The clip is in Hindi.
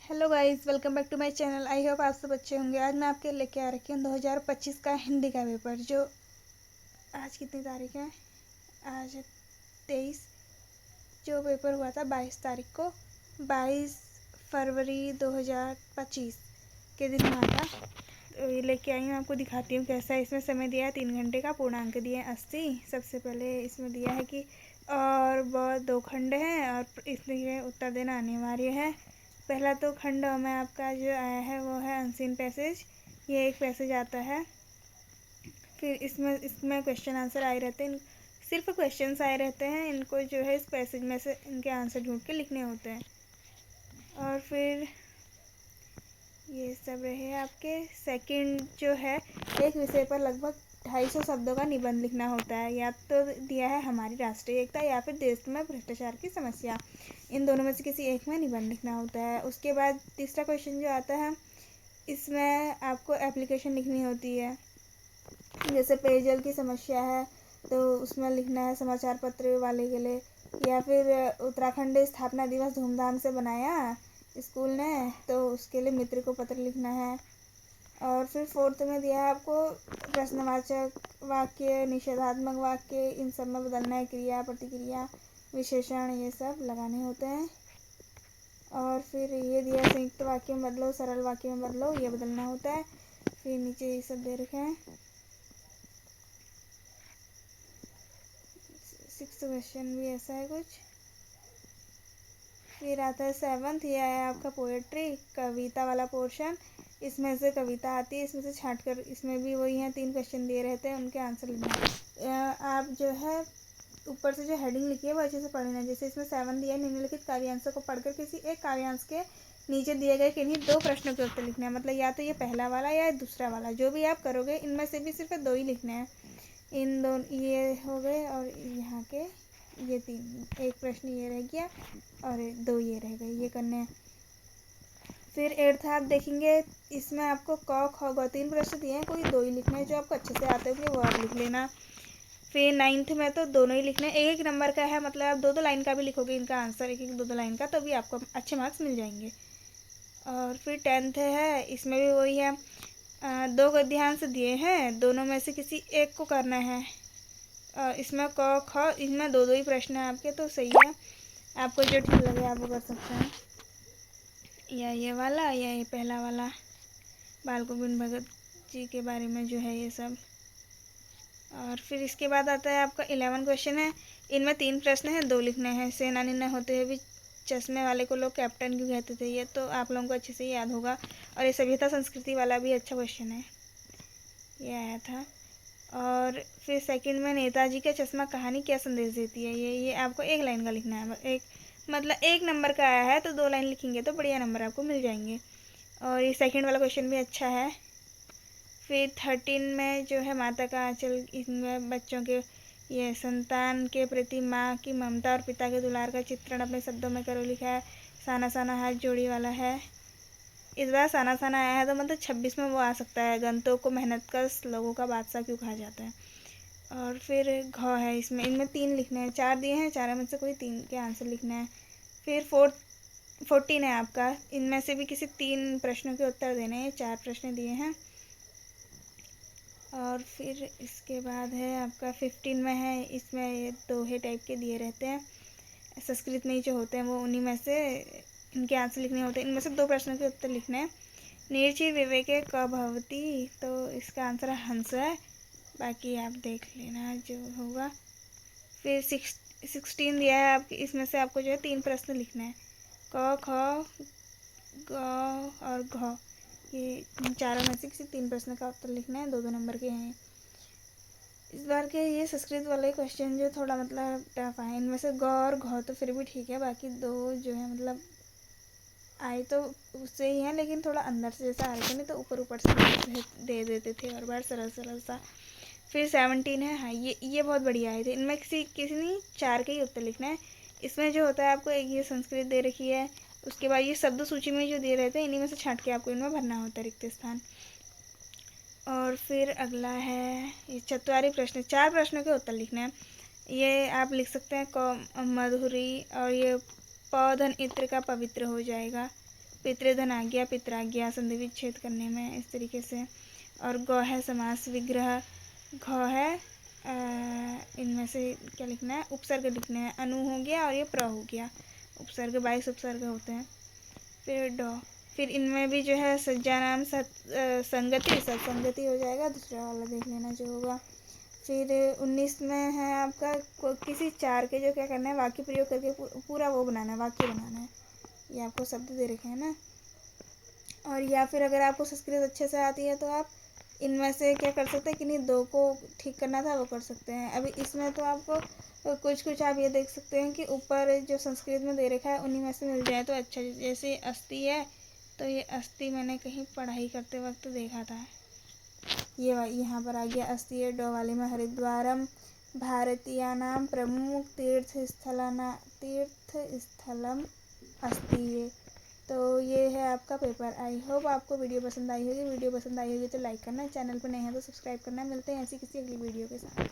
Hello guys, welcome back to my channel. I hope आप सब अच्छे होंगे। आज मैं आपके लेके आ रखी हूँ 2025 का हिंदी का पेपर। जो आज कितनी तारीख है? आज है 23। जो पेपर हुआ था 22 तारीख को, 22 फरवरी 2025 के दिन हुआ था। तो ये लेके आई हूँ, आपको दिखाती हूँ कैसा है। इसमें समय दिया है 3 घंटे का, पूर्णांक दिए हैं 80। सबसे पहले इसमें दिया है कि और वह 2 खंड हैं और इसलिए उत्तर देना अनिवार्य है। पहला तो खंड में आपका जो आया है वो है अनसीन पैसेज। ये एक पैसेज आता है। फिर इसमें क्वेश्चन आंसर आए रहते हैं। सिर्फ क्वेश्चंस आए रहते हैं। इनको जो है इस पैसेज में से इनके आंसर ढूंढ के लिखने होते हैं। और फिर ये सब रहे आपके। सेकंड जो है, एक विषय पर लगभग 250 शब्दों का निबंध लिखना होता है। या तो दिया है हमारी राष्ट्रीय एकता या फिर देश में भ्रष्टाचार की समस्या। इन दोनों में से किसी एक में निबंध लिखना होता है। उसके बाद तीसरा क्वेश्चन जो आता है, इसमें आपको एप्लीकेशन लिखनी होती है। जैसे पेयजल की समस्या है तो उसमें लिखना है समाचार पत्र वाले के लिए। या फिर उत्तराखंड स्थापना दिवस धूमधाम से बनाया स्कूल ने, तो उसके लिए मित्र को पत्र लिखना है। और फिर फोर्थ में दिया है आपको प्रश्नवाचक वाक्य, निषेधात्मक वाक्य, इन सब में बदलना है क्रिया, प्रतिक्रिया, विशेषण, ये सब लगाने होते हैं। और फिर ये दिया संयुक्त वाक्य में बदलो, सरल वाक्य में बदलो, ये बदलना होता है। फिर नीचे ये सब दे रखे हैं। 6th क्वेश्चन भी ऐसा है कुछ। फिर आता है 7th, ये है आपका पोएट्री, कविता वाला पोर्शन। इसमें से कविता आती है, इसमें से छांट कर, इसमें भी वही है, 3 क्वेश्चन दिए रहते हैं, उनके आंसर लिखना है। आप जो है ऊपर से जो हेडिंग लिखी है वो अच्छे से पढ़ना है। जैसे इसमें 7 दिया है, निम्नलिखित काव्यांशों को पढ़कर किसी एक काव्यांश के नीचे दिए गए किन्हीं 2 प्रश्नों के उत्तर लिखना है। मतलब या तो ये पहला वाला या दूसरा वाला, जो भी आप करोगे इनमें से भी सिर्फ 2 ही लिखने हैं। इन दोनों ये हो गए और यहाँ के ये 3, एक प्रश्न ये रह गया और 2 ये रह गए, ये करने हैं। फिर 8th आप देखेंगे, इसमें आपको क ख ग 3 प्रश्न दिए हैं, कोई 2 ही लिखने हैं। जो आपको अच्छे से आते होंगे वो आप लिख लेना। फिर 9th में तो दोनों ही लिखने, एक नंबर का है, मतलब आप 2-2 लाइन का भी लिखोगे इनका आंसर, एक 2-2 लाइन का, तो भी आपको अच्छे मार्क्स मिल जाएंगे। और फिर 10th है, इसमें भी वही है। 2 गद्यांश दिए हैं, दोनों में से किसी एक को करना है। इसमें क ख, इसमें 2-2 ही प्रश्न है आपके, तो सही है। आपको जो ठीक लगे आप वो कर सकते हैं, या ये वाला या ये पहला वाला। बाल गोविंद भगत जी के बारे में जो है ये सब। और फिर इसके बाद आता है आपका 11 क्वेश्चन है। इनमें 3 प्रश्न हैं, 2 लिखने हैं। सेनानी न होते हुए भी चश्मे वाले को लोग कैप्टन क्यों कहते थे, ये तो आप लोगों को अच्छे से याद होगा। और ये सभ्यता संस्कृति वाला भी अच्छा क्वेश्चन है, ये आया था। और फिर सेकंड में नेताजी का चश्मा कहानी क्या संदेश देती है, ये आपको 1 लाइन का लिखना है। एक मतलब 1 नंबर का आया है तो 2 लाइन लिखेंगे तो बढ़िया नंबर आपको मिल जाएंगे। और ये सेकंड वाला क्वेश्चन भी अच्छा है। फिर 13 में जो है माता का आंचल, इसमें बच्चों के ये संतान के प्रति माँ की ममता और पिता के दुलार का चित्रण अपने शब्दों में करो लिखा है। साना साना हाथ जोड़ी वाला है। इस बार साना साना आया है तो मतलब 26 में वो आ सकता है, गंतों को मेहनतकश लोगों का बादशाह क्यों कहा जाता है। और फिर घ है, इसमें इनमें 3 लिखने हैं, 4 दिए हैं, 4 में से कोई 3 के आंसर लिखना है। फिर 14 है आपका, इनमें से भी किसी 3 प्रश्नों के उत्तर देने हैं, 4 प्रश्न दिए हैं। और फिर इसके बाद है आपका 15 में है, इसमें ये दोहे टाइप के दिए रहते हैं, संस्कृत में ही जो होते हैं वो, उन्हीं में से इनके आंसर लिखने होते हैं। इनमें से 2 प्रश्नों के उत्तर लिखने हैं। निर्चि विवेके क भवति, तो इसका आंसर हंस है, बाकी आप देख लेना जो होगा। फिर 16 दिया है आपके, इसमें से आपको जो है 3 प्रश्न लिखना है, क ख ग और घ। ये चारों में से किसी 3 प्रश्न का उत्तर लिखना है, 2-2 नंबर के हैं। इस बार के ये संस्कृत वाले क्वेश्चन जो थोड़ा मतलब टफ आए, इनमें से ग और घ तो फिर भी ठीक है, बाकी 2 जो है मतलब आए तो उससे ही हैं, लेकिन थोड़ा अंदर से जैसा आ रहे थे, नहीं तो ऊपर ऊपर से दे देते थे और बार सरल सरल सा। फिर 17 है, हाँ ये बहुत बढ़िया आए थे। इनमें किसी नहीं 4 के ही उत्तर लिखना है। इसमें जो होता है आपको एक ये संस्कृत दे रखी है, उसके बाद ये शब्द सूची में जो दे रहे थे इन्हीं में से छांट के आपको इनमें भरना होता है रिक्त स्थान। और फिर अगला है ये चतुरारी प्रश्न, 4 प्रश्नों के उत्तर लिखने हैं। ये आप लिख सकते हैं क मधुरी, और ये पौधन इत्र का पवित्र हो जाएगा। पितृधन आज्ञा, पितराज्ञा, संधि विच्छेद करने में इस तरीके से। और गौ है समास विग्रह, घ है इनमें से क्या लिखना है, उपसर्ग लिखने हैं। अनु हो गया और ये प्र हो गया, उपसर्ग 22 उपसर्ग होते हैं। फिर ड, फिर इनमें भी जो है सज्जा नाम संगति, सत्संगति हो जाएगा, दूसरा वाला देख लेना जो होगा। फिर 19 में है आपका किसी चार के जो क्या करना है, वाक्य प्रयोग करके पूरा वो बनाना है, वाक्य बनाना है। ये आपको शब्द दे रखे हैं ना। और या फिर अगर आपको संस्कृत अच्छे से आती है तो आप इनमें से क्या कर सकते हैं, किन्हीं दो को ठीक करना था वो कर सकते हैं। अभी इसमें तो आपको कुछ आप ये देख सकते हैं कि ऊपर जो संस्कृत में दे रखा है उन्हीं में से मिल जाए तो अच्छा। जैसे अस्थि है तो ये अस्थि मैंने कहीं पढ़ाई करते वक्त देखा था, ये यहाँ पर आ गया अस्थि है। डो वाले में हरिद्वारम भारतीयानाम प्रमुख तीर्थस्थलम अस्ति है। तो ये है आपका पेपर। आई होप आपको वीडियो पसंद आई होगी। वीडियो पसंद आई होगी तो लाइक करना, चैनल पर नए हैं तो सब्सक्राइब करना। मिलते हैं ऐसी किसी अगली वीडियो के साथ।